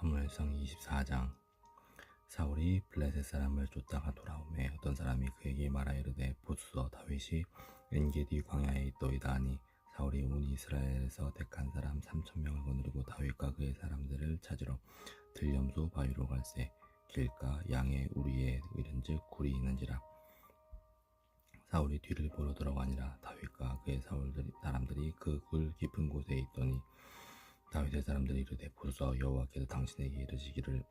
사무엘상 24장. 사울이 블레셋 사람을 쫓다가 돌아오매 어떤 사람이 그에게 말하여 이르되 보소서 다윗이 엔게디 광야에 있도이다 하니 사울이 온 이스라엘에서 택한 사람 3,000명을 거느리고 다윗과 그의 사람들을 찾으러 들염소 바위로 갈새 길가 양의 우리에 이른즉 굴이 있는지라. 사울이 뒤를 보러 들어가니라. 다윗과 그의 사람들이 그 굴 깊은 곳에 있더니 다윗의 사람들이 이르되 보소서 여호와께서 당신에게 이르시기를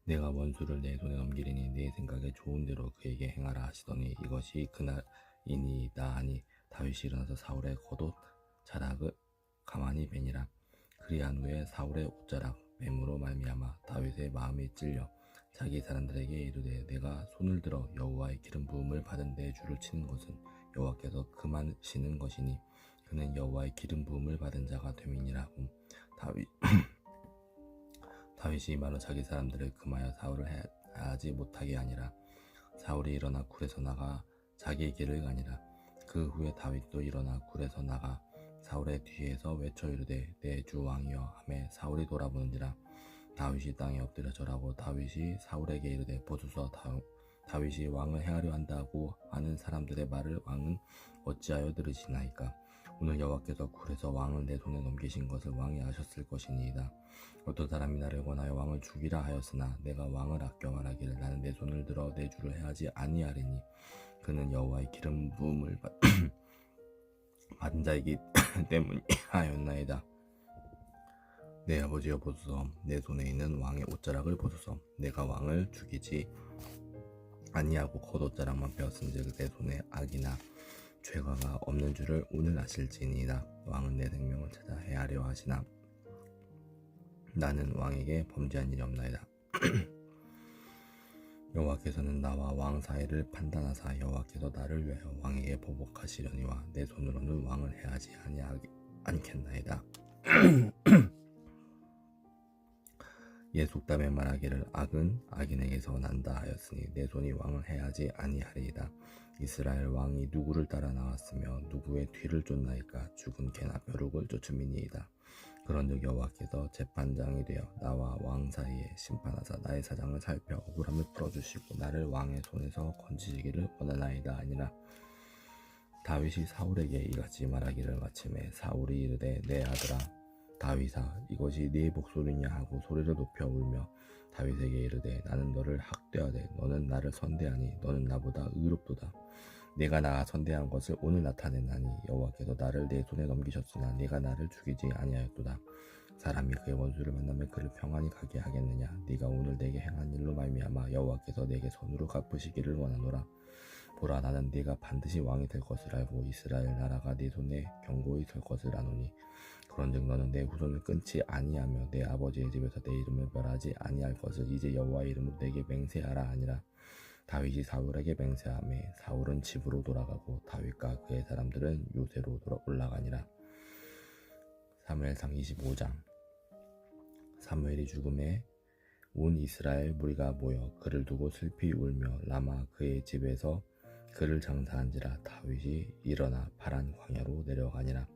내가 원수를 내 손에 넘기리니 내 생각에 좋은 대로 그에게 행하라 하시더니 이것이 그날이니이다 하니 다윗이 일어나서 사울의 겉옷 자락을 가만히 베니라. 그리한 후에 사울의 옷자락 뱀으로 말미암아 다윗의 마음이 찔려 자기 사람들에게 이르되 내가 손을 들어 여호와의 기름 부음을 받은 내 주를 치는 것은 여호와께서 금하시는 것이니 그는 여호와의 기름 부음을 받은 자가 됨이니라고. 다윗이 말로 자기 사람들을 금하여 사울을 하지 못하게 하니라. 사울이 일어나 굴에서 나가 자기의 길을 가니라. 그 후에 다윗도 일어나 굴에서 나가 사울의 뒤에서 외쳐 이르되 내 주 왕이여 하매 사울이 돌아보는지라. 다윗이 땅에 엎드려 절하고 다윗이 사울에게 이르되 보소서 다윗이 왕을 행하려 한다고 하는 사람들의 말을 왕은 어찌하여 들으시나이까. 오늘 여호와께서 굴에서 왕을 내 손에 넘기신 것을 왕이 아셨을 것이니이다. 어떤 사람이 나를 권하여 왕을 죽이라 하였으나 내가 왕을 아껴 말하기를 나는 내 손을 들어 내 주를 해하지 아니하리니 그는 여호와의 기름 부음을 받은 자이기 때문이하였나이다. 내 아버지여 보소서 내 손에 있는 왕의 옷자락을 보소서. 내가 왕을 죽이지 아니하고 겉옷자락만 베었은즉 내 손에 악이나 죄가가 없는 줄을 오늘 아실지니이다. 왕은 내 생명을 찾아 해하려 하시나 나는 왕에게 범죄한 일이 없나이다. 여호와께서는 나와 왕 사이를 판단하사 여호와께서 나를 위하여 왕에게 보복하시려니와 내 손으로는 왕을 해하지 않겠나이다. 예 속담에 말하기를 악은 악인에게서 난다 하였으니 내 손이 왕을 해하지 아니하리이다. 이스라엘 왕이 누구를 따라 나왔으며 누구의 뒤를 쫓나이까. 죽은 개나 벼룩을 쫓음이니이다. 그런즉 여호와께서 재판장이 되어 나와 왕 사이에 심판하사 나의 사장을 살펴 억울함을 풀어주시고 나를 왕의 손에서 건지시기를 원하나이다 아니라. 다윗이 사울에게 이같이 말하기를 마침에 사울이 이르되 내 아들아 다윗아 이것이 네 목소리냐 하고 소리를 높여 울며 다윗에게 이르되 나는 너를 학대하되 너는 나를 선대하니 너는 나보다 의롭도다. 내가 나가 선대한 것을 오늘 나타내나니 여호와께서 나를 내 손에 넘기셨으나 네가 나를 죽이지 아니하였도다. 사람이 그의 원수를 만나면 그를 평안히 가게 하겠느냐. 네가 오늘 내게 행한 일로 말미암아 여호와께서 내게 손으로 갚으시기를 원하노라. 보라 나는 네가 반드시 왕이 될 것을 알고 이스라엘 나라가 네 손에 견고히 설 것을 아노니 그런즉 너는 내 후손을 끊지 아니하며 내 아버지의 집에서 내 이름을 멸하지 아니할 것을 이제 여호와의 이름으로 내게 맹세하라 하니라. 다윗이 사울에게 맹세하매 사울은 집으로 돌아가고 다윗과 그의 사람들은 요새로 올라가니라. 사무엘상 25장. 사무엘이 죽음에 온 이스라엘 무리가 모여 그를 두고 슬피 울며 라마 그의 집에서 그를 장사한지라. 다윗이 일어나 파란 광야로 내려가니라.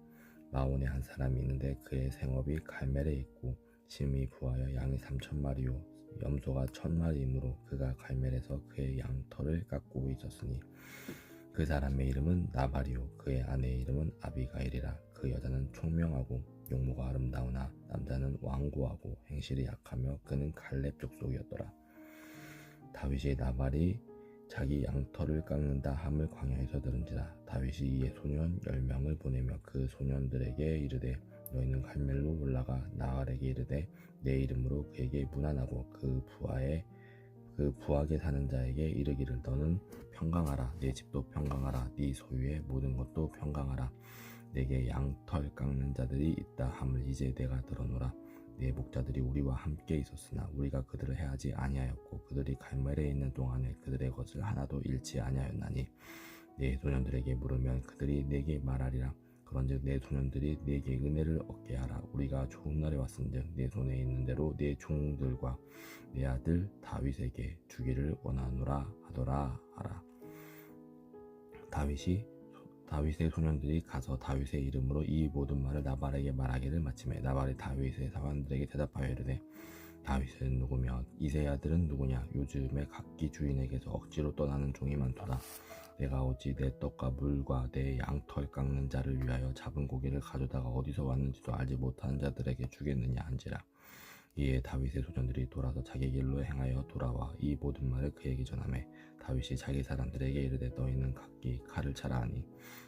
마온에 한 사람이 있는데 그의 생업이 갈멜에 있고 심이 부하여 양이 3,000마리요 염소가 1,000마리이므로 그가 갈멜에서 그의 양털을 깎고 있었으니 그 사람의 이름은 나발이요 그의 아내의 이름은 아비가일이라. 그 여자는 총명하고 용모가 아름다우나 남자는 완고하고 행실이 약하며 그는 갈렙 족속이었더라. 다윗이 나발이 자기 양털을 깎는다 함을 광야에서 들은지라. 다윗이 이에 소년 10명을 보내며 그 소년들에게 이르되 너희는 갈멜로 올라가 나발에게 이르되 내 이름으로 그에게 문안하고 그 부하게 사는 자에게 이르기를 너는 평강하라. 내 집도 평강하라. 네 소유의 모든 것도 평강하라. 내게 양털 깎는 자들이 있다 함을 이제 내가 들어노라. 내 목자들이 우리와 함께 있었으나 우리가 그들을 해하지 아니하였고 그들이 갈멜에 있는 동안에 그들의 것을 하나도 잃지 아니하였나니 내 소년들에게 물으면 그들이 내게 말하리라. 그런즉 내 소년들이 내게 은혜를 얻게 하라. 우리가 좋은 날에 왔은즉 내 손에 있는 대로 내 종들과 내 아들 다윗에게 주기를 원하노라 하더라 하라. 다윗의 소년들이 가서 다윗의 이름으로 이 모든 말을 나발에게 말하기를 마침에 나발이 다윗의 사관들에게 대답하여 이르되 다윗은 누구며 이새의 아들은 누구냐? 요즘에 각기 주인에게서 억지로 떠나는 종이 많도다. 내가 어찌 내 떡과 물과 내 양털 깎는 자를 위하여 잡은 고기를 가져다가 어디서 왔는지도 알지 못하는 자들에게 주겠느냐 한지라. 이에 다윗의 소년들이 돌아서 자기 길로 행하여 돌아와 이 모든 말을 그에게 전하매 다윗이 자기 사람들에게 이르되 너희는 각기 칼을 차라 하니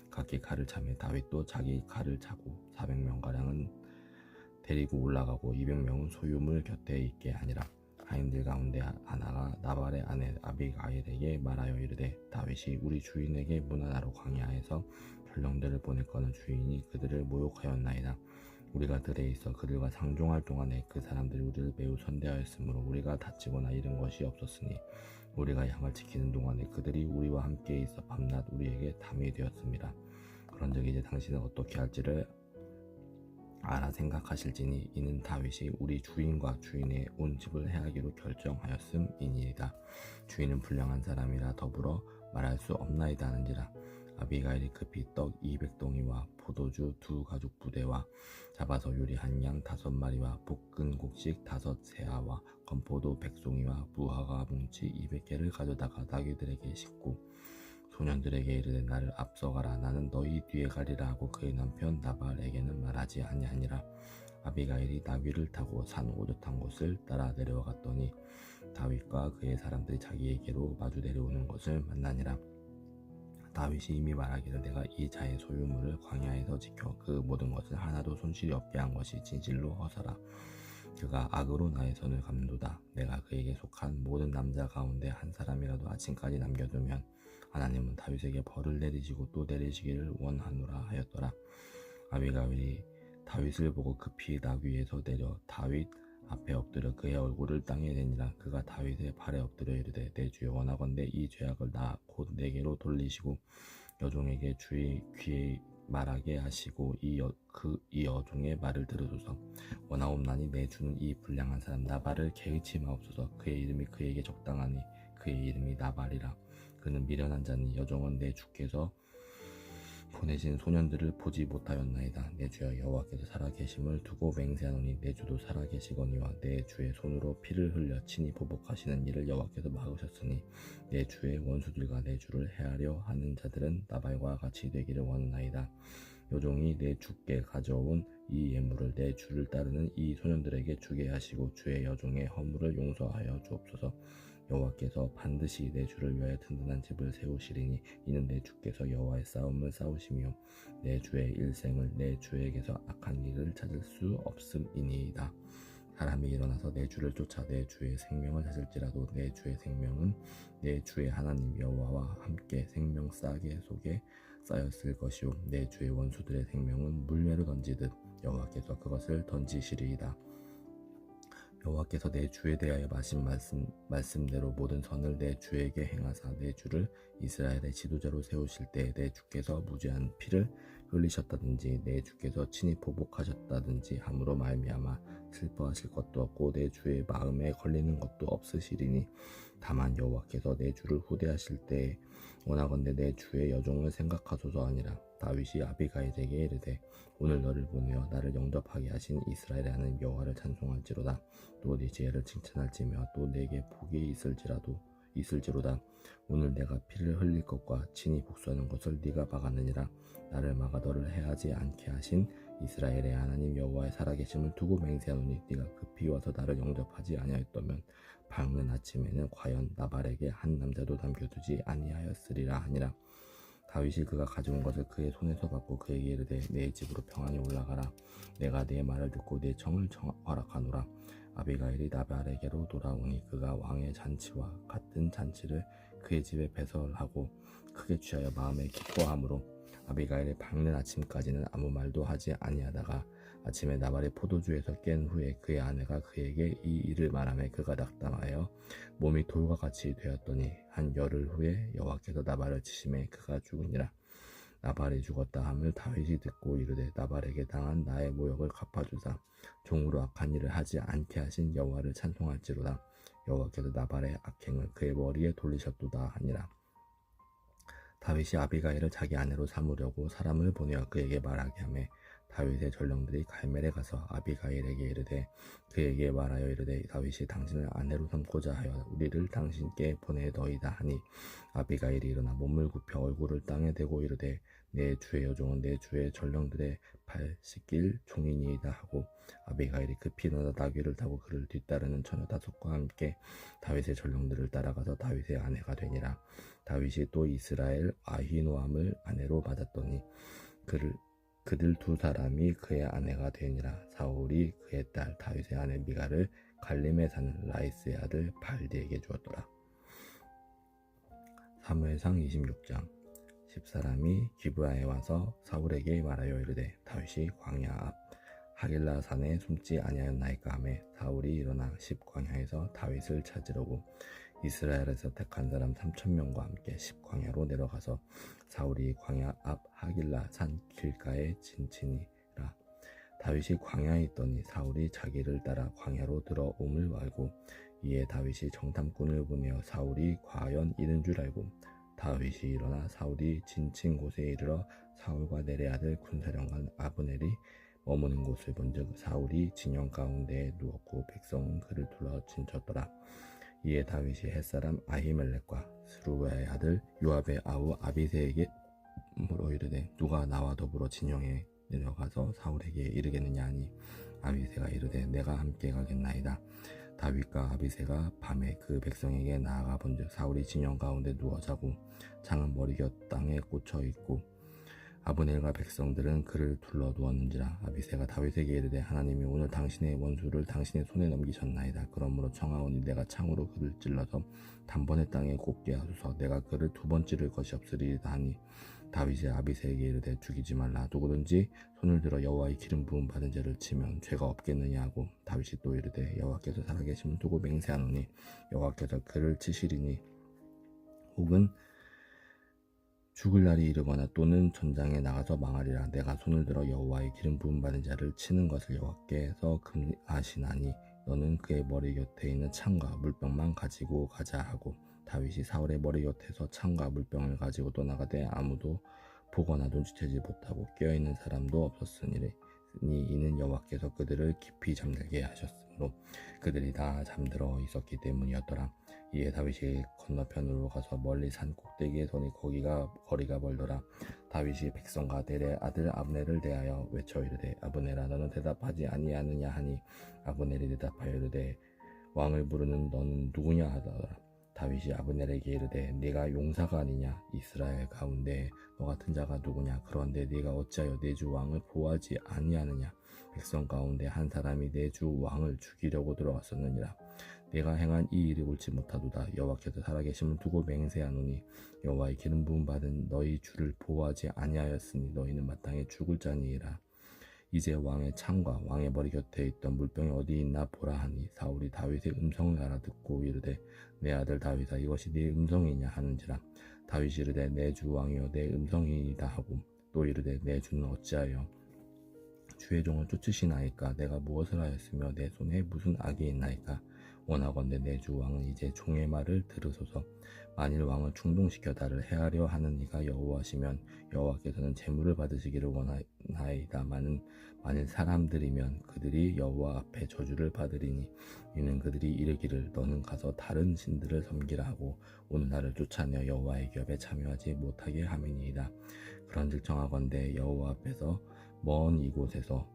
각기 칼을 차매 다윗도 자기 칼을 차고 400명가량은 데리고 올라가고 200명은 소유물 곁에 있게 하니라. 하인들 가운데 하나가 나발의 아내 아비가일에게 말하여 이르되 다윗이 우리 주인에게 문안하러 광야에서 전령들을 보냈거늘 주인이 그들을 모욕하였나이다. 우리가 들에 있어 그들과 상종할 동안에 그 사람들이 우리를 매우 선대하였으므로 우리가 다치거나 잃은 것이 없었으니 우리가 양을 지키는 동안에 그들이 우리와 함께 있어 밤낮 우리에게 담이 되었습니다. 그런즉 이제 당신은 어떻게 할지를 알아 생각하실지니 이는 다윗이 우리 주인과 주인의 온 집을 해하기로 결정하였음이니이다. 주인은 불량한 사람이라 더불어 말할 수 없나이다 하는지라. 아비가일이 급히 떡 200덩이와 포도주 2가죽 부대와 잡아서 요리한 양 5마리와 볶은 곡식 5세아와 건포도 100송이와 무화과 뭉치 200개를 가져다가 나귀들에게 싣고 소년들에게 이르되 나를 앞서가라 나는 너희 뒤에 가리라 하고 그의 남편 나발에게는 말하지 아니하니라. 아비가일이 나귀를 타고 산 오젓한 곳을 따라 내려갔더니 다윗과 그의 사람들이 자기에게로 마주 내려오는 것을 만나니라. 다윗이 이미 말하기를 내가 이 자의 소유물을 광야에서 지켜 그 모든 것을 하나도 손실이 없게 한 것이 진실로 허사라. 그가 악으로 나의 선을 갚는도다. 내가 그에게 속한 모든 남자 가운데 한 사람이라도 아침까지 남겨두면 하나님은 다윗에게 벌을 내리시고 또 내리시기를 원하노라 하였더라. 아비가일이 다윗을 보고 급히 나귀에서 내려 다윗 앞에 엎드려 그의 얼굴을 땅에 대니라. 그가 다윗의 발에 엎드려 이르되 내 주여 원하건대 이 죄악을 나 곧 내게로 돌리시고 여종에게 주의 귀에 말하게 하시고 이 여종의 말을 들으소서. 원하옵나니 내 주는 이 불량한 사람 나발을 개의치 마옵소서. 그의 이름이 그에게 적당하니 그의 이름이 나발이라. 그는 미련한 자니 여종은 내 주께서 보내신 소년들을 보지 못하였나이다. 내 주여 여호와께서 살아계심을 두고 맹세하노니 내 주도 살아계시거니와 내 주의 손으로 피를 흘려 친히 보복하시는 일을 여호와께서 막으셨으니 내 주의 원수들과 내 주를 해하려 하는 자들은 나발과 같이 되기를 원하나이다. 여종이 내 주께 가져온 이 예물을 내 주를 따르는 이 소년들에게 주게 하시고 주의 여종의 허물을 용서하여 주옵소서. 여호와께서 반드시 내 주를 위하여 든든한 집을 세우시리니 이는 내 주께서 여호와의 싸움을 싸우시며 내 주의 일생을 내 주에게서 악한 일을 찾을 수 없음이니이다. 사람이 일어나서 내 주를 쫓아 내 주의 생명을 찾을지라도 내 주의 생명은 내 주의 하나님 여호와와 함께 생명 싸개 속에 쌓였을 것이요 내 주의 원수들의 생명은 물매로 던지듯 여호와께서 그것을 던지시리이다. 여호와께서 내 주에 대하여 하신 말씀대로 모든 선을 내 주에게 행하사 내 주를 이스라엘의 지도자로 세우실 때 내 주께서 무죄한 피를 흘리셨다든지 내 주께서 친히 보복하셨다든지 함으로 말미암아 슬퍼하실 것도 없고 내 주의 마음에 걸리는 것도 없으시리니 다만 여호와께서 내 주를 후대하실 때에 원하건대 내 주의 여종을 생각하소서 하니라. 다윗이 아비가일에게 이르되 오늘 너를 보내어 나를 영접하게 하신 이스라엘의 하나님 여호와를 찬송할지로다. 또 네 지혜를 칭찬할지며 또 내게 복이 있을지로다. 오늘 내가 피를 흘릴 것과 친히 복수하는 것을 네가 막았느니라. 나를 막아 너를 해하지 않게 하신 이스라엘의 하나님 여호와의 살아계심을 두고 맹세하노니 네가 급히 와서 나를 영접하지 아니하였다면 밝는 아침에는 과연 나발에게 한 남자도 남겨두지 아니하였으리라 하니라. 다윗이 그가 가져온 것을 그의 손에서 받고 그에게 이르되 내 집으로 평안히 올라가라. 내가 네 말을 듣고 네 청을 허락하노라. 아비가일이 나발에게로 돌아오니 그가 왕의 잔치와 같은 잔치를 그의 집에 배설하고 크게 취하여 마음에 기뻐하므로 아비가일의 밝는 아침까지는 아무 말도 하지 아니하다가 아침에 나발이 포도주에서 깬 후에 그의 아내가 그에게 이 일을 말하며 그가 낙담하여 몸이 돌과 같이 되었더니 한 열흘 후에 여호와께서 나발을 치심에 그가 죽으니라. 나발이 죽었다 함을 다윗이 듣고 이르되 나발에게 당한 나의 모욕을 갚아주사 종으로 악한 일을 하지 않게 하신 여호와를 찬송할지로다. 여호와께서 나발의 악행을 그의 머리에 돌리셨도다 하니라. 다윗이 아비가일을 자기 아내로 삼으려고 사람을 보내어 그에게 말하게 하매 다윗의 전령들이 갈멜에 가서 아비가일에게 이르되 그에게 말하여 이르되 다윗이 당신을 아내로 삼고자 하여 우리를 당신께 보내더이다 하니 아비가일이 일어나 몸을 굽혀 얼굴을 땅에 대고 이르되 내 주의 여종은 내 주의 전령들의 발 씻길 종이니이다 하고 아비가일이 급히 일어나 나귀를 타고 그를 뒤따르는 처녀 다섯과 함께 다윗의 전령들을 따라가서 다윗의 아내가 되니라. 다윗이 또 이스라엘 아히노암을 아내로 받았더니 그들 두 사람이 그의 아내가 되니라. 사울이 그의 딸 다윗의 아내 미갈을 갈림에 사는 라이스의 아들 발디에게 주었더라. 사무엘상 26장. 10사람이 기브아에 와서 사울에게 말하여 이르되 다윗이 광야 앞 하길라 산에 숨지 아니하였나이까 하매 사울이 일어나 10광야에서 다윗을 찾으려고 이스라엘에서 택한 사람 3,000명과 함께 10광야로 내려가서 사울이 광야 앞 하길라 산 길가에 진치니라. 다윗이 광야에 있더니 사울이 자기를 따라 광야로 들어옴을 알고 이에 다윗이 정탐꾼을 보내어 사울이 과연 이른 줄 알고 다윗이 일어나 사울이 진친 곳에 이르러 사울과 내레 아들 군사령관 아브넬이 머무는 곳을 본즉 사울이 진영 가운데에 누웠고 백성은 그를 둘러 진쳤더라. 이에 다윗이 햇사람 아히멜렉과 스루야의 아들 요압의 아우 아비새에게 물어 이르되 누가 나와 더불어 진영에 내려가서 사울에게 이르겠느냐 하니 아비새가 이르되 내가 함께 가겠나이다. 다윗과 아비새가 밤에 그 백성에게 나아가 본즉 사울이 진영 가운데 누워 자고 창은 머리곁 땅에 꽂혀 있고 아브넬과 백성들은 그를 둘러 누웠는지라. 아비새가 다윗에게 이르되 하나님이 오늘 당신의 원수를 당신의 손에 넘기셨나이다. 그러므로 청하오니 내가 창으로 그를 찔러서 단번에 땅에 꽂게 하소서. 내가 그를 두 번 찌를 것이 없으리이다 하니 다윗이 아비새에게 이르되 죽이지 말라. 누구든지 손을 들어 여호와의 기름 부음 받은 자를 치면 죄가 없겠느냐 하고 다윗이 또 이르되 여호와께서 살아계심을 두고 맹세하노니 여호와께서 그를 치시리니 혹은 죽을 날이 이르거나 또는 전장에 나가서 망하리라. 내가 손을 들어 여호와의 기름 부음 받은 자를 치는 것을 여호와께서 금하시나니 너는 그의 머리 곁에 있는 창과 물병만 가지고 가자 하고 다윗이 사울의 머리 곁에서 창과 물병을 가지고 떠나가되 아무도 보거나 눈치채지 못하고 깨어있는 사람도 없었으니 이는 여호와께서 그들을 깊이 잠들게 하셨으므로 그들이 다 잠들어 있었기 때문이었더라. 이에 다윗이 건너편으로 가서 멀리 산 꼭대기에 서니 거리가 멀더라. 다윗이 백성과 넬의 아들 아브넬을 대하여 외쳐 이르되 아브넬아 너는 대답하지 아니하느냐 하니 아브넬이 대답하여 이르되 왕을 부르는 너는 누구냐 하더라. 다윗이 아브넬에게 이르되 네가 용사가 아니냐 이스라엘 가운데 너 같은 자가 누구냐 그런데 네가 어찌하여 내 주 왕을 보호하지 아니하느냐 백성 가운데 한 사람이 내 주 왕을 죽이려고 들어갔었느니라. 내가 행한 이 일이 옳지 못하도다. 여호와께서 살아계심을 두고 맹세하노니 여호와의 기름 부음 받은 너희 주를 보호하지 아니하였으니 너희는 마땅히 죽을 자니이라. 이제 왕의 창과 왕의 머리 곁에 있던 물병이 어디 있나 보라 하니 사울이 다윗의 음성을 알아듣고 이르되 내 아들 다윗아 이것이 네 음성이냐 하는지라. 다윗이 이르되 내 주 왕이여 내 음성이이다 하고 또 이르되 내 주는 어찌하여 주의 종을 쫓으시나이까 내가 무엇을 하였으며 내 손에 무슨 악이 있나이까 원하건대 내 주 왕은 이제 종의 말을 들으소서. 만일 왕을 충동시켜 나를 해하려 하는 이가 여호와시면 여호와께서는 재물을 받으시기를 원하이다마는 만일 사람들이면 그들이 여호와 앞에 저주를 받으리니 이는 그들이 이르기를 너는 가서 다른 신들을 섬기라 하고 오늘 나를 쫓아내어 여호와의 기업에 참여하지 못하게 함이니이다. 그런즉 정하건대 여호와 앞에서 먼 이곳에서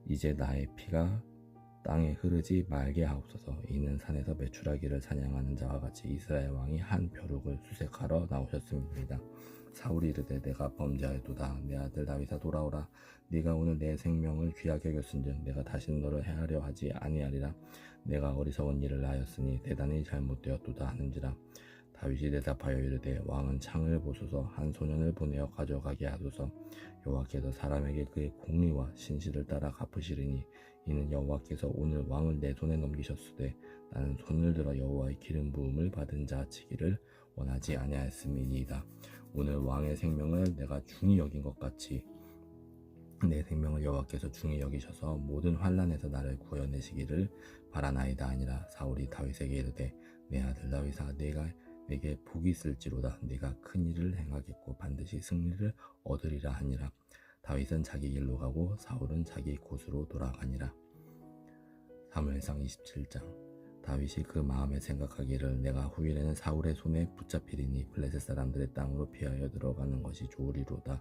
이제 나의 피가 땅에 흐르지 말게 하옵소서. 이는 산에서 메추라기를 사냥하는 자와 같이 이스라엘 왕이 한 벼룩을 수색하러 나오셨습니다. 사울이 이르되 내가 범죄하였도다. 내 아들 다윗아 돌아오라. 네가 오늘 내 생명을 귀하게 여겼은즉 내가 다시는 너를 해하려 하지 아니하리라. 내가 어리석은 일을 하였으니 대단히 잘못되었도다 하는지라. 다윗이 대답하여 이르되 왕은 창을 보소서. 한 소년을 보내어 가져가게 하소서. 여호와께서 사람에게 그의 공의와 신실을 따라 갚으시리니 이는 여호와께서 오늘 왕을 내 손에 넘기셨으되 나는 손을 들어 여호와의 기름 부음을 받은 자 치기를 원하지 아니하였음이니이다. 오늘 왕의 생명을 내가 중히 여긴 것 같이 내 생명을 여호와께서 중히 여기셔서 모든 환난에서 나를 구해내시기를 바라나이다 하니라. 사울이 다윗에게 이르되 내 아들 다윗아 네가 내게 복이 있을지로다. 내가 큰 일을 행하겠고 반드시 승리를 얻으리라 하니라. 다윗은 자기 길로 가고 사울은 자기 곳으로 돌아가니라. 사무엘상 27장. 다윗이 그 마음에 생각하기를 내가 후일에는 사울의 손에 붙잡히리니 블레셋 사람들의 땅으로 피하여 들어가는 것이 좋으리로다.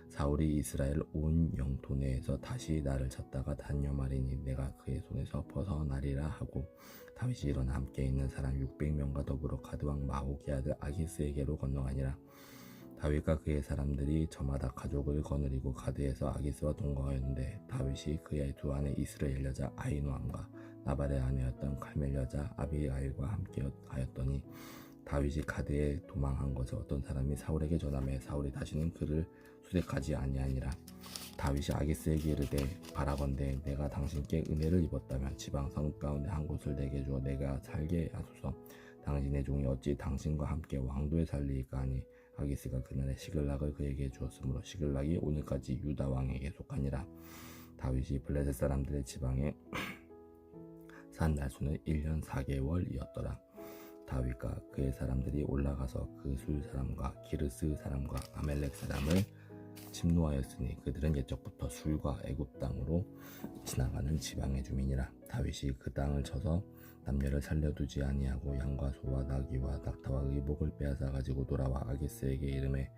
사울이 이스라엘 온 영토 내에서 다시 나를 찾다가 단념하리니 내가 그의 손에서 벗어나리라 하고 다윗이 일어나 함께 있는 사람 600명과 더불어 가드왕 마옥의 아들 아기스에게로 건너가니라. 다윗과 그의 사람들이 저마다 가족을 거느리고 가드에서 아기스와 동거하였는데 다윗이 그의 두 아내 이스라엘 여자 아히노함과 나발의 아내였던 갈멜 여자 아비가일과 함께 하였더니 다윗이 가드에 도망한 것을 어떤 사람이 사울에게 전하매 사울이 다시는 그를 수색하지 아니하니라. 다윗이 아기스에게 이르되 바라건대 내가 당신께 은혜를 입었다면 지방 성 가운데 한 곳을 내게 주어 내가 살게 하소서. 당신의 종이 어찌 당신과 함께 왕도에 살리이까 하니 아기스가 그날에 시글락을 그에게 주었으므로 시글락이 오늘까지 유다 왕에게 속하니라. 다윗이 블레셋 사람들의 지방에 산 날수는 1년 4개월이었더라. 다윗과 그의 사람들이 올라가서 그 술 사람과 기르스 사람과 아멜렉 사람을 침노하였으니 그들은 옛적부터 술과 애굽 땅으로 지나가는 지방의 주민이라. 다윗이 그 땅을 쳐서 남녀를 살려두지 아니하고 양과 소와 나귀와 낙타와 의복을 빼앗아 가지고 돌아와 아기스에게 이르매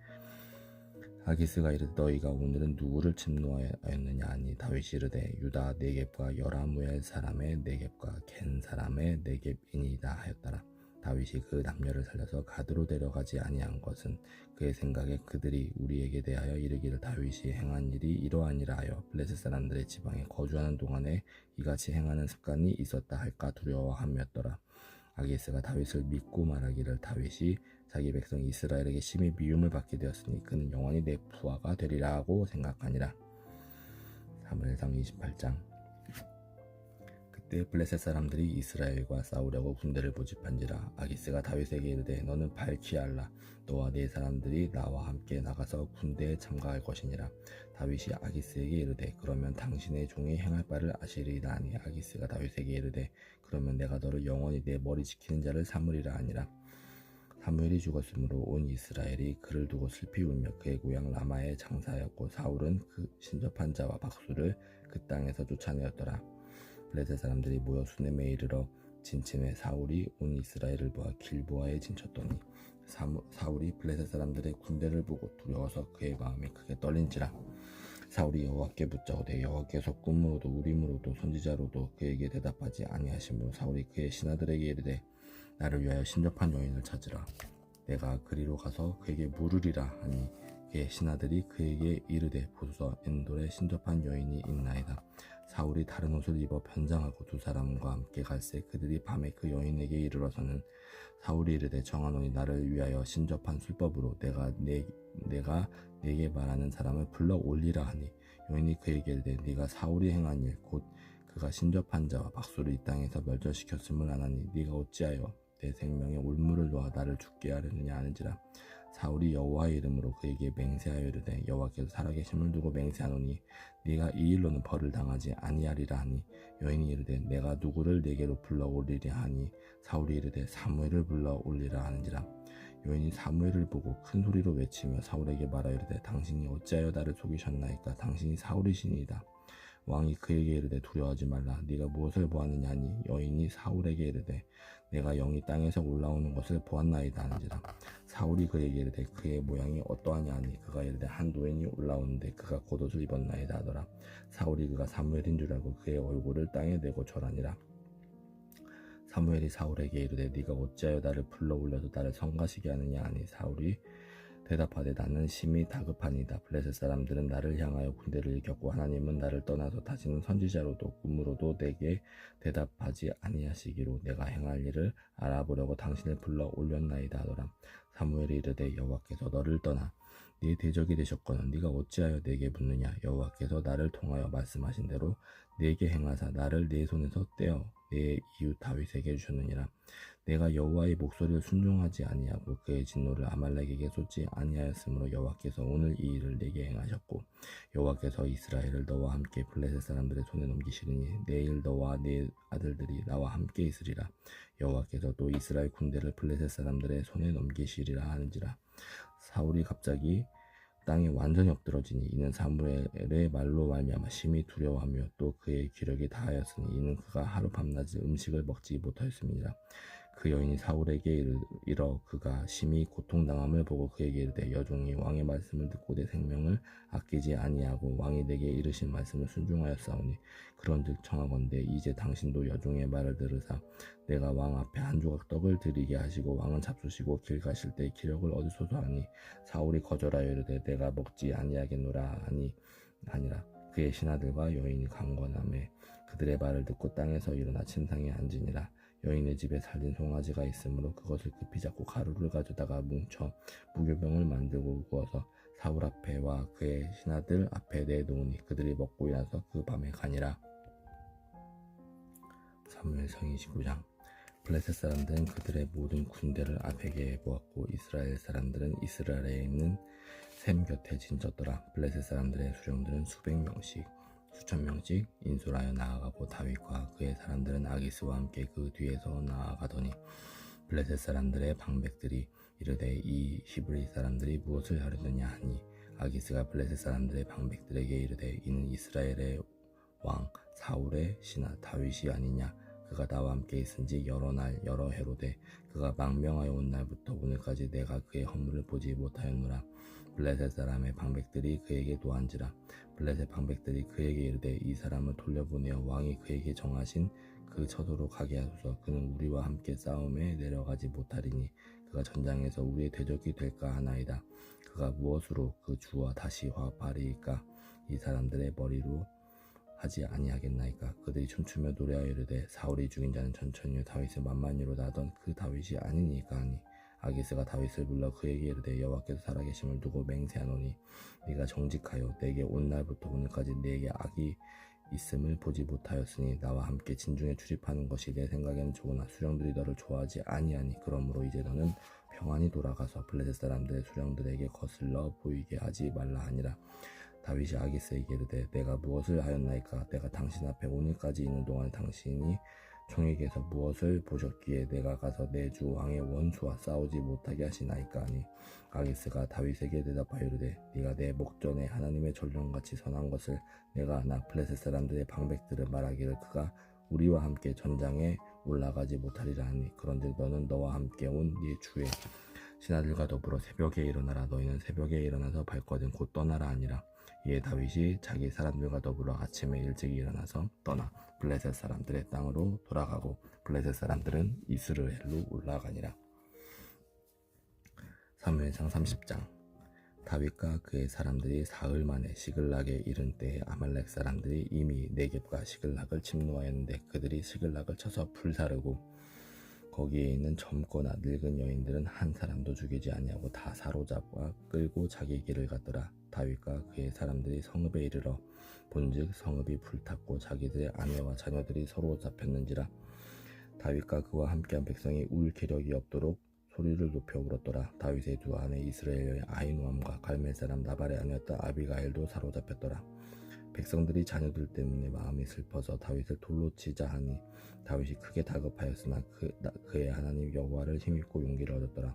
아기스가 이르되 너희가 오늘은 누구를 침노하였느냐 하니 다윗이 이르되 유다 네겝과 여라무엘 사람의 네겝과 겐 사람의 네겝이니이다 하였더라. 다윗이 그 남녀를 살려서 가드로 데려가지 아니한 것은 그의 생각에 그들이 우리에게 대하여 이르기를 다윗이 행한 일이 이러하니라 하여 블레셋 사람들의 지방에 거주하는 동안에 이같이 행하는 습관이 있었다 할까 두려워함이었더라. 아기스가 다윗을 믿고 말하기를 다윗이 자기 백성 이스라엘에게 심히 미움을 받게 되었으니 그는 영원히 내 부하가 되리라 하고 생각하니라. 사무엘상 28장. 그때 블레셋 사람들이 이스라엘과 싸우려고 군대를 모집한지라. 아기스가 다윗에게 이르되 너는 밝히 알라. 너와 네 사람들이 나와 함께 나가서 군대에 참가할 것이니라. 다윗이 아기스에게 이르되 그러면 당신의 종이 행할 바를 아시리이다 하니 아기스가 다윗에게 이르되 그러면 내가 너를 영원히 내 머리 지키는 자를 삼으리라 하니라. 사무엘이 죽었으므로 온 이스라엘이 그를 두고 슬피 울며 그의 고향 라마에 장사하였고 사울은 그 신접한 자와 박수를 그 땅에서 쫓아내었더라. 블레셋 사람들이 모여 수넴에 이르러 진침해 사울이 온 이스라엘을 보아 길보아에 진쳤더니 사울이 블레셋 사람들의 군대를 보고 두려워서 그의 마음이 크게 떨린지라. 사울이 여호와께 묻자오되 여호와께서 꿈으로도 우림으로도 선지자로도 그에게 대답하지 아니하시므로 사울이 그의 신하들에게 이르되 나를 위하여 신접한 여인을 찾으라. 내가 그리로 가서 그에게 물으리라 하니 그의 신하들이 그에게 이르되 보소서 엔돌에 신접한 여인이 있나이다. 사울이 다른 옷을 입어 변장하고 두 사람과 함께 갈새 그들이 밤에 그 여인에게 이르러서는 사울이 이르되 정하노니 나를 위하여 신접한 술법으로 내가 네게 말하는 사람을 불러 올리라 하니 여인이 그에게 이르되 네가 사울이 행한 일 곧 그가 신접한 자와 박수를 이 땅에서 멸절시켰음을 아나니 네가 어찌하여 내 생명에 올무를 놓아 나를 죽게 하려느냐 하는지라. 사울이 여호와의 이름으로 그에게 맹세하여 이르되 여호와께서 살아계심을 두고 맹세하노니 네가 이 일로는 벌을 당하지 아니하리라 하니 여인이 이르되 내가 누구를 네게로 불러 올리랴 하니 사울이 이르되 사무엘을 불러 올리라 하는지라. 여인이 사무엘을 보고 큰 소리로 외치며 사울에게 말하여 이르되 당신이 어찌하여 나를 속이셨나이까. 당신이 사울이시니이다. 왕이 그에게 이르되 두려워하지 말라. 네가 무엇을 보았느냐 하니 여인이 사울에게 이르되 내가 영이 땅에서 올라오는 것을 보았나이다 하는지라. 사울이 그에게 이르되 그의 모양이 어떠하냐 하니 그가 이르되 한 노인이 올라오는데 그가 겉옷을 입었나이다 하더라. 사울이 그가 사무엘인 줄 알고 그의 얼굴을 땅에 내고 절하니라. 사무엘이 사울에게 이르되 네가 어찌하여 나를 불러 올려서 나를 성가시게 하느냐 하니 사울이 대답하되 나는 심히 다급하니이다. 블레셋 사람들은 나를 향하여 군대를 일겼고 하나님은 나를 떠나서 다시는 선지자로도 꿈으로도 내게 대답하지 아니하시기로 내가 행할 일을 알아보려고 당신을 불러 올렸나이다 하더라. 사무엘이 이르되 여호와께서 너를 떠나 네 대적이 되셨거늘 네가 어찌하여 내게 묻느냐. 여호와께서 나를 통하여 말씀하신 대로 내게 행하사 나를 내 손에서 떼어 내 이웃 다윗에게 주셨느니라. 내가 여호와의 목소리를 순종하지 아니하고 그의 진노를 아말렉에게 쏟지 아니하였으므로 여호와께서 오늘 이 일을 내게 행하셨고 여호와께서 이스라엘을 너와 함께 블레셋 사람들의 손에 넘기시리니 내일 너와 네 아들들이 나와 함께 있으리라. 여호와께서 또 이스라엘 군대를 블레셋 사람들의 손에 넘기시리라 하는지라. 사울이 갑자기 땅에 완전히 엎드러지니 이는 사무엘의 말로 말미암아 심히 두려워하며 또 그의 기력이 다하였으니 이는 그가 하루 밤낮 음식을 먹지 못하였음이니라. 그 여인이 사울에게 이르러 그가 심히 고통당함을 보고 그에게 이르되 여종이 왕의 말씀을 듣고 내 생명을 아끼지 아니하고 왕이 내게 이르신 말씀을 순종하였사오니 그런즉 청하건대 이제 당신도 여종의 말을 들으사 내가 왕 앞에 한 조각 떡을 드리게 하시고 왕은 잡수시고 길 가실 때 기력을 얻으소서 하니 사울이 거절하여 이르되 내가 먹지 아니하겠노라 하니 아니라 그의 신하들과 여인이 강건함에 그들의 말을 듣고 땅에서 일어나 침상에 앉으니라. 여인의 집에 살린 송아지가 있으므로 그것을 급히 잡고 가루를 가져다가 뭉쳐 무교병을 만들고 구워서 사울 앞에와 그의 신하들 앞에 내놓으니 그들이 먹고 일어나서 그 밤에 가니라. 사무엘상 29장. 블레셋 사람들은 그들의 모든 군대를 아벡에 모았고 이스라엘 사람들은 이스라엘에 있는 셈 곁에 진쳤더라. 블레셋 사람들의 수령들은 수백 명씩 수천 명씩 인솔하여 나아가고 다윗과 그의 사람들은 아기스와 함께 그 뒤에서 나아가더니 블레셋 사람들의 방백들이 이르되 이 히브리 사람들이 무엇을 하려느냐 하니 아기스가 블레셋 사람들의 방백들에게 이르되 이는 이스라엘의 왕 사울의 신하 다윗이 아니냐. 그가 나와 함께 있은지 여러 날 여러 해로되 그가 망명하여 온 날부터 오늘까지 내가 그의 허물을 보지 못하였노라. 블레셋 사람의 방백들이 그에게 노한지라. 블레셋 방백들이 그에게 이르되 이 사람을 돌려보내어 왕이 그에게 정하신 그 처소로 가게 하소서. 그는 우리와 함께 싸움에 내려가지 못하리니 그가 전장에서 우리의 대적이 될까 하나이다. 그가 무엇으로 그 주와 다시 화합하리이까. 이 사람들의 머리로 하지 아니하겠나이까. 그들이 춤추며 노래하여 이르되 사울이 죽인 자는 천천히요 다윗을 만만히로 나던 그 다윗이 아니니까 하니 아기스가 다윗을 불러 그에게 이르되 여호와께서 살아계심을 두고 맹세하노니 네가 정직하여 내게 온 날부터 오늘까지 내게 악이 있음을 보지 못하였으니 나와 함께 진중에 출입하는 것이 내 생각에는 좋으나 수령들이 너를 좋아하지 아니하니 그러므로 이제 너는 평안히 돌아가서 블레셋 사람들의 수령들에게 거슬러 보이게 하지 말라 하니라. 다윗이 아기스에게 이르되 내가 무엇을 하였나이까. 내가 당신 앞에 오늘까지 있는 동안 당신이 총에게서 무엇을 보셨기에 내가 가서 내 주 왕의 원수와 싸우지 못하게 하시나이까 하니 아기스가 다윗에게 대답하여 이르되 네가 내 목전에 하나님의 전령같이 선한 것을 내가 아나 블레셋 사람들의 방백들은 말하기를 그가 우리와 함께 전장에 올라가지 못하리라 하니 그런즉 너는 너와 함께 온 네 주의 신하들과 더불어 새벽에 일어나라. 너희는 새벽에 일어나서 발거든 곧 떠나라 하니라. 이에 다윗이 자기 사람들과 더불어 아침에 일찍 일어나서 떠나 블레셋 사람들의 땅으로 돌아가고 블레셋 사람들은 이스라엘로 올라가니라. 사무엘상 30장. 다윗과 그의 사람들이 사흘 만에 시글락에 이른 때에 아말렉 사람들이 이미 네겝과 시글락을 침노하였는데 그들이 시글락을 쳐서 불사르고 거기에 있는 젊거나 늙은 여인들은 한 사람도 죽이지 아니하고 다 사로잡아 끌고 자기 길을 갔더라. 다윗과 그의 사람들이 성읍에 이르러 본즉 성읍이 불탔고 자기들의 아내와 자녀들이 서로 잡혔는지라. 다윗과 그와 함께한 백성이 울 기력이 없도록 소리를 높여 울었더라. 다윗의 두 아내 이스라엘의 아히노암과 갈멜 사람 나발의 아내였던 아비가일도 사로잡혔더라. 백성들이 자녀들 때문에 마음이 슬퍼서 다윗을 돌로 치자 하니 다윗이 크게 다급하였으나 그의 하나님 여호와를 힘입고 용기를 얻었더라.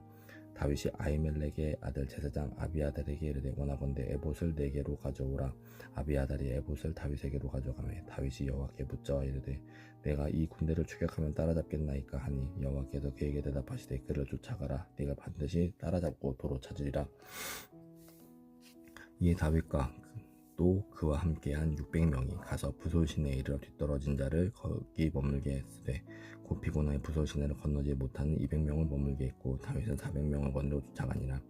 다윗이 아히멜렉의 아들 제사장 아비아달에게 이르되 원하건대 에봇을 네게로 가져오라. 아비아달이 에봇을 다윗에게로 가져가매 다윗이 여호와께 묻자 이르되 내가 이 군대를 추격하면 따라잡겠나이까 하니 여호와께서 그에게 대답하시되 그를 쫓아가라. 네가 반드시 따라잡고 도로 찾으리라. 이에 다윗과 또 그와 함께한 600명이 가서 부솔시내에 이르러 뒤떨어진 자를 거기 머물게 했으되 곧 피곤하여 부솔시내를 건너지 못하는 200명을 머물게 했고 다윗은 400명을 건너 쫓아가니라.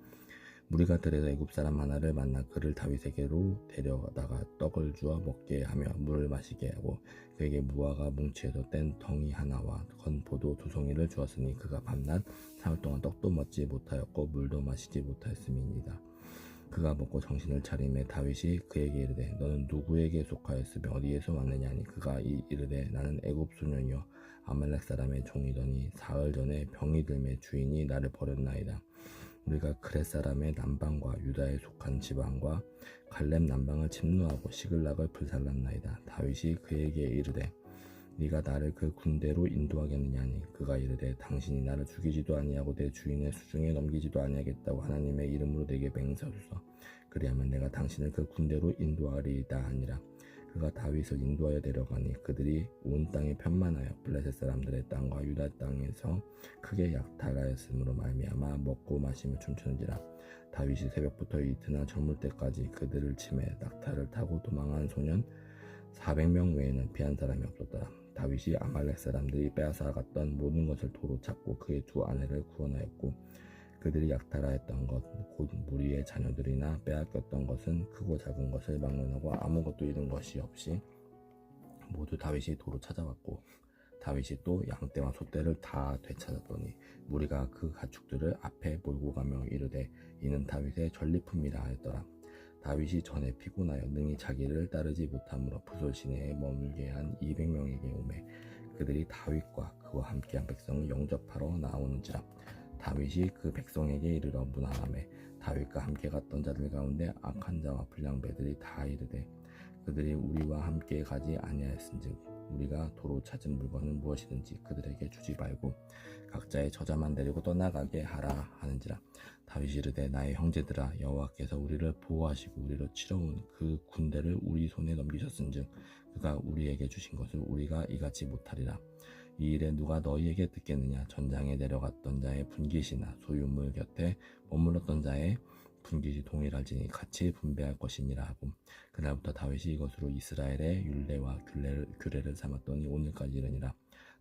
무리가 들에서 애굽 사람 하나를 만나 그를 다윗에게로 데려다가 떡을 주어 먹게 하며 물을 마시게 하고 그에게 무화과 뭉치에서 뗀 덩이 하나와 건포도 2송이를 주었으니 그가 밤낮 사흘 동안 떡도 먹지 못하였고 물도 마시지 못하였음이니이다. 그가 먹고 정신을 차리매 다윗이 그에게 이르되 너는 누구에게 속하였으며 어디에서 왔느냐 하니 그가 이르되 나는 애굽 소년이요 아말렉 사람의 종이더니 사흘 전에 병이 들매 주인이 나를 버렸나이다. 우리가 그렛 사람의 남방과 유다에 속한 지방과 갈렙 남방을 침노하고 시글락을 불살랐나이다. 다윗이 그에게 이르되 네가 나를 그 군대로 인도하겠느냐니 그가 이르되 당신이 나를 죽이지도 아니하고 내 주인의 수중에 넘기지도 아니하겠다고 하나님의 이름으로 내게 맹세하소서. 그리하면 내가 당신을 그 군대로 인도하리이다 하니라. 그가 다윗을 인도하여 데려가니 그들이 온 땅에 편만하여 블레셋 사람들의 땅과 유다 땅에서 크게 약탈하였으므로 말미암아 먹고 마시며 춤추는지라. 다윗이 새벽부터 이튿날 저물 때까지 그들을 치매 낙타를 타고 도망한 소년 400명 외에는 피한 사람이 없었더라. 다윗이 아말렉 사람들이 빼앗아갔던 모든 것을 도로 찾고 그의 두 아내를 구원하였고 그들이 약탈하였던 것 곧 무리의 자녀들이나 빼앗겼던 것은 크고 작은 것을 막론하고 아무것도 잃은 것이 없이 모두 다윗이 도로 찾아왔고 다윗이 또 양떼와 소떼를 다 되찾았더니 무리가 그 가축들을 앞에 몰고 가며 이르되 이는 다윗의 전리품이라 하였더라. 다윗이 전에 피곤하여 능히 자기를 따르지 못하므로 부솔 시내에 머물게 한 200명에게 오매 그들이 다윗과 그와 함께한 백성을 영접하러 나오는지라. 다윗이 그 백성에게 이르러 문하나매 다윗과 함께 갔던 자들 가운데 악한 자와 불량배들이 다 이르되 그들이 우리와 함께 가지 아니하였은즉 우리가 도로 찾은 물건은 무엇이든지 그들에게 주지 말고 각자의 저자만 데리고 떠나가게 하라 하는지라. 다윗이 이르되 나의 형제들아 여호와께서 우리를 보호하시고 우리로 치러온 그 군대를 우리 손에 넘기셨은즉 그가 우리에게 주신 것을 우리가 이같이 못하리라. 이 일에 누가 너희에게 듣겠느냐. 전장에 내려갔던 자의 분깃이나 소유물 곁에 머물렀던 자의 분깃이 동일할지니 같이 분배할 것이니라 하고 그날부터 다윗이 이것으로 이스라엘의 율례와 규례를 삼았더니 오늘까지 이르니라.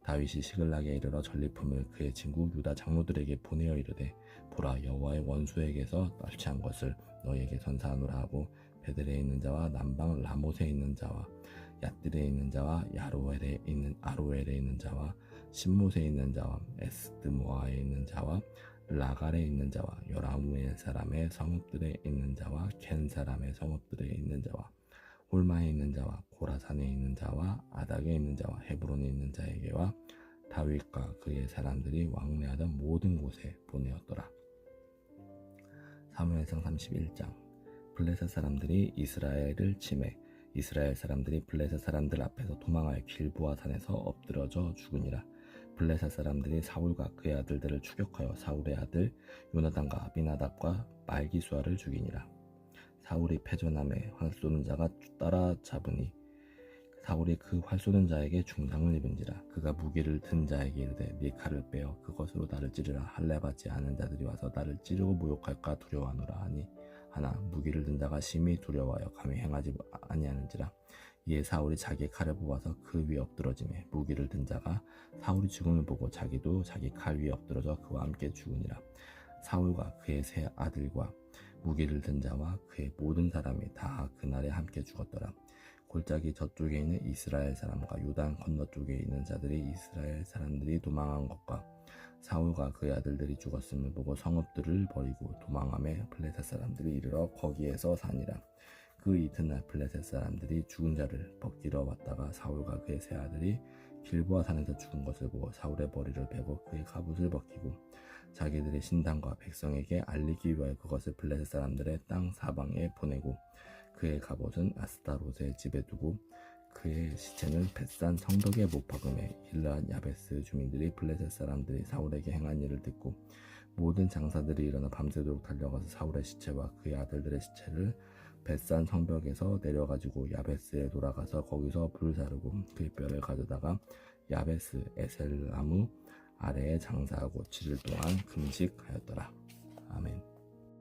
다윗이 시글락에 이르러 전리품을 그의 친구 유다 장로들에게 보내어 이르되 보라 여호와의 원수에게서 날취한 것을 너희에게 선사하노라 하고 베들에 있는 자와 남방 라못에 있는 자와 얏딜에 있는 자와 아로엘에 있는 자와 신못에 있는 자와 에스드모아에 있는 자와 라갈에 있는 자와 요라무엘 사람의 성읍들에 있는 자와 겐 사람의 성읍들에 있는 자와 홀마에 있는 자와 고라산에 있는 자와 아닥에 있는 자와 헤브론에 있는 자에게와 다윗과 그의 사람들이 왕래하던 모든 곳에 보내었더라. 사무엘상 31장. 블레셋 사람들이 이스라엘을 치매 이스라엘 사람들이 블레셋 사람들 앞에서 도망하여 길보아 산에서 엎드러져 죽으니라. 블레셋 사람들이 사울과 그의 아들들을 추격하여 사울의 아들 요나단과 아비나답과 말기수아를 죽이니라. 사울이 패전함에 활 쏘는 자가 따라잡으니 사울이 그 활 쏘는 자에게 중상을 입은지라. 그가 무기를 든 자에게 이르되 네 칼을 빼어 그것으로 나를 찌르라. 할례받지 않은 자들이 와서 나를 찌르고 모욕할까 두려워하노라 하니 하나 무기를 든 자가 심히 두려워하여 감히 행하지 아니하는지라. 이에 사울이 자기의 칼을 뽑아서 그 위에 엎드러지매 무기를 든 자가 사울이 죽음을 보고 자기도 자기 칼 위에 엎드러져 그와 함께 죽으니라. 사울과 그의 세 아들과 무기를 든 자와 그의 모든 사람이 다 그날에 함께 죽었더라. 골짜기 저쪽에 있는 이스라엘 사람과 요단 건너쪽에 있는 자들이 이스라엘 사람들이 도망한 것과 사울과 그의 아들들이 죽었음을 보고 성읍들을 버리고 도망하며 블레셋 사람들이 이르러 거기에서 사니라. 그 이튿날 블레셋 사람들이 죽은 자를 벗기러 왔다가 사울과 그의 세 아들이 길보아 산에서 죽은 것을 보고 사울의 머리를 베고 그의 갑옷을 벗기고 자기들의 신당과 백성에게 알리기 위하여 그것을 블레셋 사람들의 땅 사방에 보내고 그의 갑옷은 아스타롯의 집에 두고 그의 시체는 벳산 성벽에 못 박음에 길르앗 야베스 주민들이 블레셋 사람들이 사울에게 행한 일을 듣고 모든 장사들이 일어나 밤새도록 달려가서 사울의 시체와 그의 아들들의 시체를 벳산 성벽에서 내려가지고 야베스에 돌아가서 거기서 불사르고 그의 뼈를 가져다가 야베스 에셀나무 아래에 장사하고 7일 동안 금식하였더라. 아멘.